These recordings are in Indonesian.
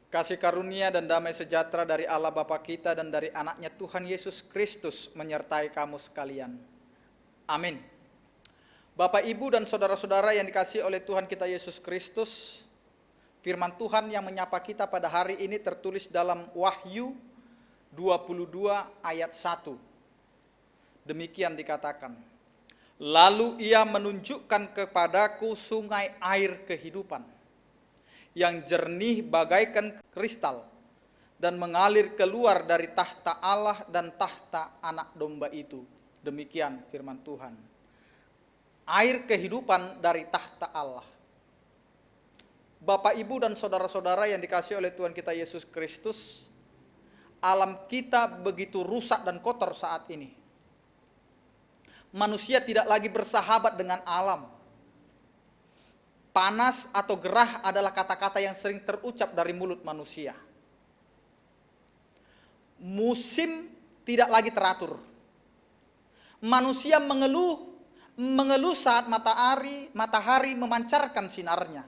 Kasih karunia dan damai sejahtera dari Allah Bapa kita dan dari anaknya Tuhan Yesus Kristus menyertai kamu sekalian. Amin. Bapak, Ibu, dan saudara-saudara yang dikasihi oleh Tuhan kita Yesus Kristus, firman Tuhan yang menyapa kita pada hari ini tertulis dalam Wahyu 22 ayat 1. Demikian dikatakan, lalu ia menunjukkan kepadaku sungai air kehidupan, yang jernih bagaikan kristal, dan mengalir keluar dari tahta Allah dan tahta anak domba itu. Demikian firman Tuhan. Air kehidupan dari tahta Allah. Bapak, Ibu, dan saudara-saudara yang dikasihi oleh Tuhan kita Yesus Kristus, alam kita begitu rusak dan kotor saat ini. Manusia tidak lagi bersahabat dengan alam. Panas atau gerah adalah kata-kata yang sering terucap dari mulut manusia. Musim tidak lagi teratur. Manusia mengeluh saat matahari memancarkan sinarnya.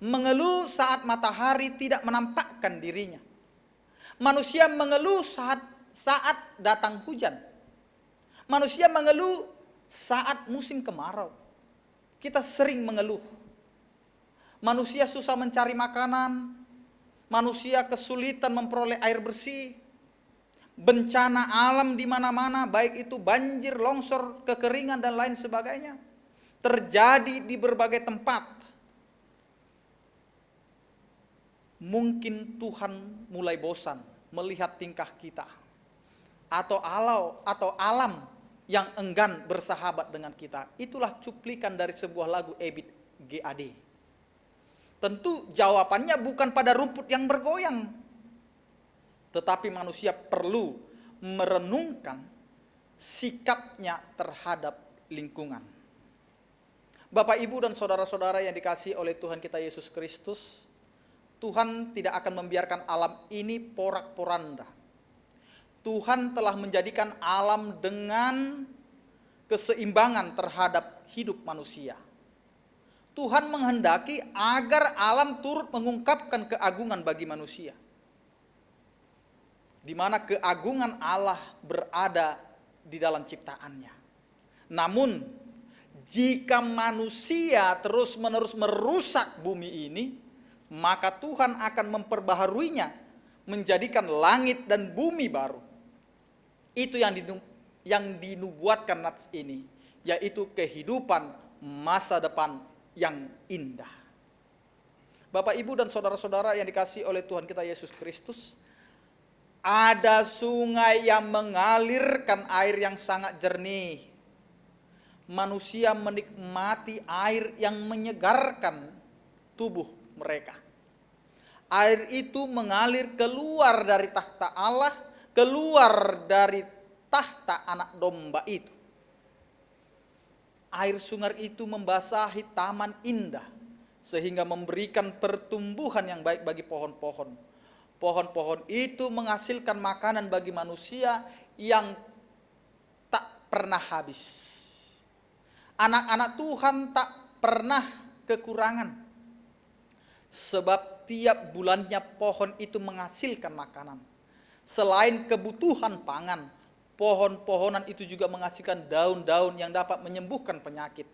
Mengeluh saat matahari tidak menampakkan dirinya. Manusia mengeluh saat datang hujan. Manusia mengeluh saat musim kemarau. Kita sering mengeluh. Manusia susah mencari makanan. Manusia kesulitan memperoleh air bersih. Bencana alam di mana-mana, baik itu banjir, longsor, kekeringan, dan lain sebagainya, terjadi di berbagai tempat. Mungkin Tuhan mulai bosan melihat tingkah kita, atau alam yang enggan bersahabat dengan kita. Itulah cuplikan dari sebuah lagu Ebit GAD. Tentu jawabannya bukan pada rumput yang bergoyang, tetapi manusia perlu merenungkan sikapnya terhadap lingkungan. Bapak, Ibu, dan saudara-saudara yang dikasihi oleh Tuhan kita Yesus Kristus, Tuhan tidak akan membiarkan alam ini porak-poranda. Tuhan telah menjadikan alam dengan keseimbangan terhadap hidup manusia. Tuhan menghendaki agar alam turut mengungkapkan keagungan bagi manusia, di mana keagungan Allah berada di dalam ciptaannya. Namun, jika manusia terus-menerus merusak bumi ini, maka Tuhan akan memperbaharuinya, menjadikan langit dan bumi baru. Itu yang dinubuatkan nats ini, yaitu kehidupan masa depan yang indah. Bapak, Ibu, dan saudara-saudara yang dikasihi oleh Tuhan kita Yesus Kristus, ada sungai yang mengalirkan air yang sangat jernih. Manusia menikmati air yang menyegarkan tubuh mereka. Air itu mengalir keluar dari tahta Allah, keluar dari tahta anak domba itu. Air sungai itu membasahi taman indah, sehingga memberikan pertumbuhan yang baik bagi pohon-pohon. Pohon-pohon itu menghasilkan makanan bagi manusia yang tak pernah habis. Anak-anak Tuhan tak pernah kekurangan, sebab tiap bulannya pohon itu menghasilkan makanan. Selain kebutuhan pangan, pohon-pohonan itu juga menghasilkan daun-daun yang dapat menyembuhkan penyakit.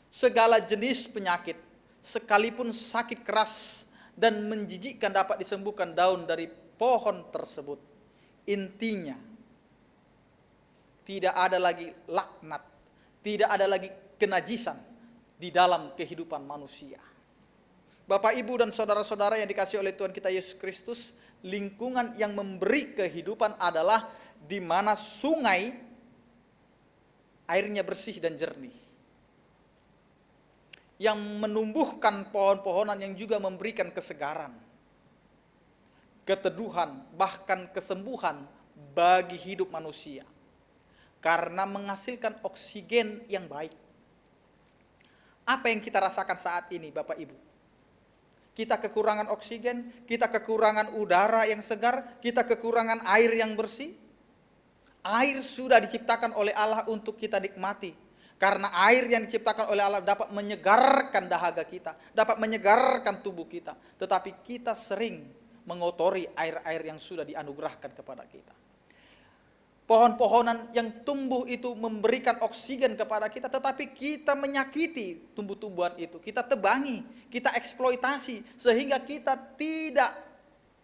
Segala jenis penyakit, sekalipun sakit keras dan menjijikkan, dapat disembuhkan daun dari pohon tersebut. Intinya, tidak ada lagi laknat, tidak ada lagi kenajisan di dalam kehidupan manusia. Bapak, Ibu, dan saudara-saudara yang dikasihi oleh Tuhan kita Yesus Kristus, lingkungan yang memberi kehidupan adalah di mana sungai airnya bersih dan jernih, yang menumbuhkan pohon-pohonan yang juga memberikan kesegaran, keteduhan, bahkan kesembuhan bagi hidup manusia, karena menghasilkan oksigen yang baik. Apa yang kita rasakan saat ini, Bapak, Ibu? Kita kekurangan oksigen, kita kekurangan udara yang segar, kita kekurangan air yang bersih. Air sudah diciptakan oleh Allah untuk kita nikmati. Karena air yang diciptakan oleh Allah dapat menyegarkan dahaga kita, dapat menyegarkan tubuh kita. Tetapi kita sering mengotori air-air yang sudah dianugerahkan kepada kita. Pohon-pohonan yang tumbuh itu memberikan oksigen kepada kita, tetapi kita menyakiti tumbuh-tumbuhan itu. Kita tebangi, kita eksploitasi, sehingga kita tidak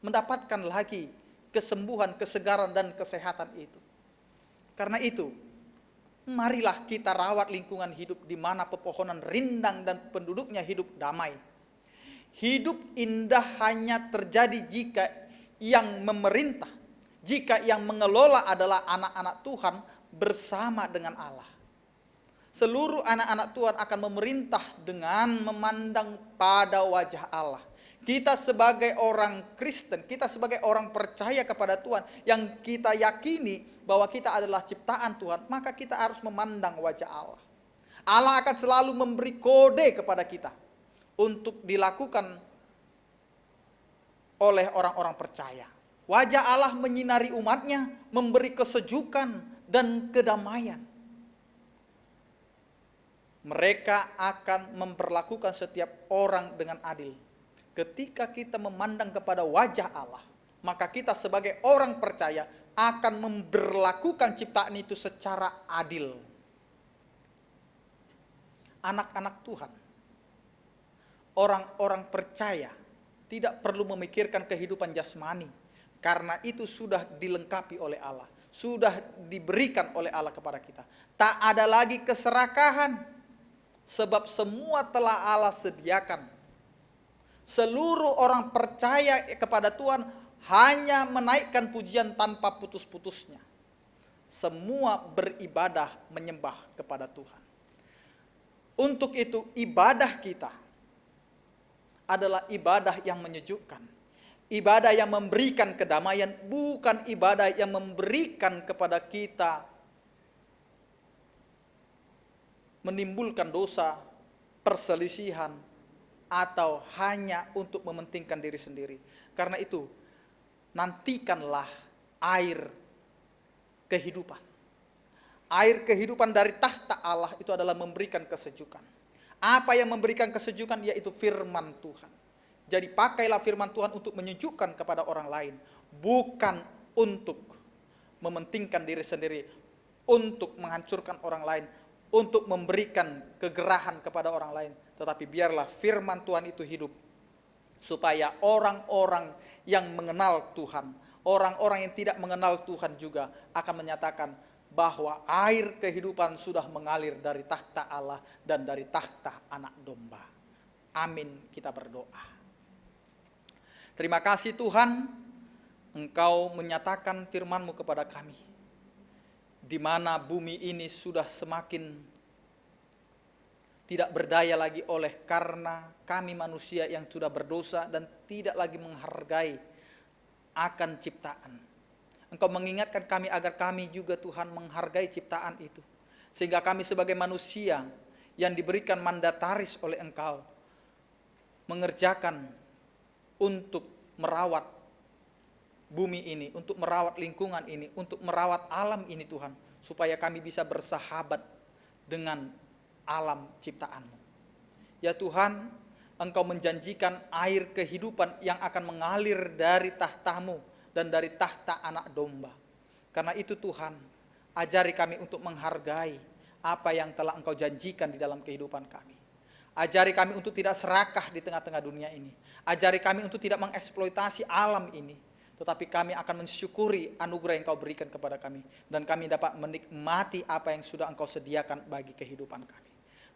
mendapatkan lagi kesembuhan, kesegaran, dan kesehatan itu. Karena itu, marilah kita rawat lingkungan hidup di mana pepohonan rindang dan penduduknya hidup damai. Hidup indah hanya terjadi jika yang memerintah, jika yang mengelola adalah anak-anak Tuhan bersama dengan Allah. Seluruh anak-anak Tuhan akan memerintah dengan memandang pada wajah Allah. Kita sebagai orang Kristen, kita sebagai orang percaya kepada Tuhan, yang kita yakini bahwa kita adalah ciptaan Tuhan, maka kita harus memandang wajah Allah. Allah akan selalu memberi kode kepada kita untuk dilakukan oleh orang-orang percaya. Wajah Allah menyinari umatnya, memberi kesejukan dan kedamaian. Mereka akan memperlakukan setiap orang dengan adil. Ketika kita memandang kepada wajah Allah, maka kita sebagai orang percaya akan memperlakukan ciptaan itu secara adil. Anak-anak Tuhan, orang-orang percaya tidak perlu memikirkan kehidupan jasmani, karena itu sudah dilengkapi oleh Allah, sudah diberikan oleh Allah kepada kita. Tak ada lagi keserakahan, sebab semua telah Allah sediakan. Seluruh orang percaya kepada Tuhan hanya menaikkan pujian tanpa putus-putusnya. Semua beribadah menyembah kepada Tuhan. Untuk itu ibadah kita adalah ibadah yang menyejukkan. Ibadah yang memberikan kedamaian, bukan ibadah yang memberikan kepada kita menimbulkan dosa, perselisihan, atau hanya untuk mementingkan diri sendiri. Karena itu, nantikanlah air kehidupan. Air kehidupan dari tahta Allah itu adalah memberikan kesejukan. Apa yang memberikan kesejukan? Yaitu firman Tuhan. Jadi pakailah firman Tuhan untuk menyejukkan kepada orang lain, bukan untuk mementingkan diri sendiri, untuk menghancurkan orang lain, untuk memberikan kegerahan kepada orang lain. Tetapi biarlah firman Tuhan itu hidup, supaya orang-orang yang mengenal Tuhan, orang-orang yang tidak mengenal Tuhan juga akan menyatakan bahwa air kehidupan sudah mengalir dari takhta Allah dan dari takhta Anak Domba. Amin, kita berdoa. Terima kasih Tuhan, Engkau menyatakan firman-Mu kepada kami, di mana bumi ini sudah semakin tidak berdaya lagi oleh karena kami manusia yang sudah berdosa dan tidak lagi menghargai akan ciptaan. Engkau mengingatkan kami agar kami juga Tuhan menghargai ciptaan itu. Sehingga kami sebagai manusia yang diberikan mandataris oleh Engkau, mengerjakan untuk merawat bumi ini, untuk merawat lingkungan ini, untuk merawat alam ini Tuhan. Supaya kami bisa bersahabat dengan alam ciptaan-Mu. Ya Tuhan, Engkau menjanjikan air kehidupan yang akan mengalir dari tahta-Mu dan dari tahta Anak Domba. Karena itu Tuhan, ajari kami untuk menghargai apa yang telah Engkau janjikan di dalam kehidupan kami. Ajari kami untuk tidak serakah di tengah-tengah dunia ini. Ajari kami untuk tidak mengeksploitasi alam ini. Tetapi kami akan mensyukuri anugerah yang Engkau berikan kepada kami. Dan kami dapat menikmati apa yang sudah Engkau sediakan bagi kehidupan kami.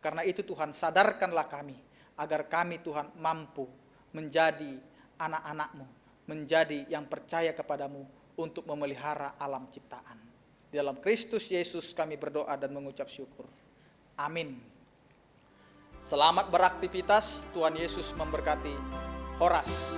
Karena itu Tuhan, sadarkanlah kami, agar kami Tuhan mampu menjadi anak-anak-Mu, menjadi yang percaya kepadamu untuk memelihara alam ciptaan. Di dalam Kristus Yesus kami berdoa dan mengucap syukur. Amin. Selamat beraktivitas, Tuhan Yesus memberkati. Horas.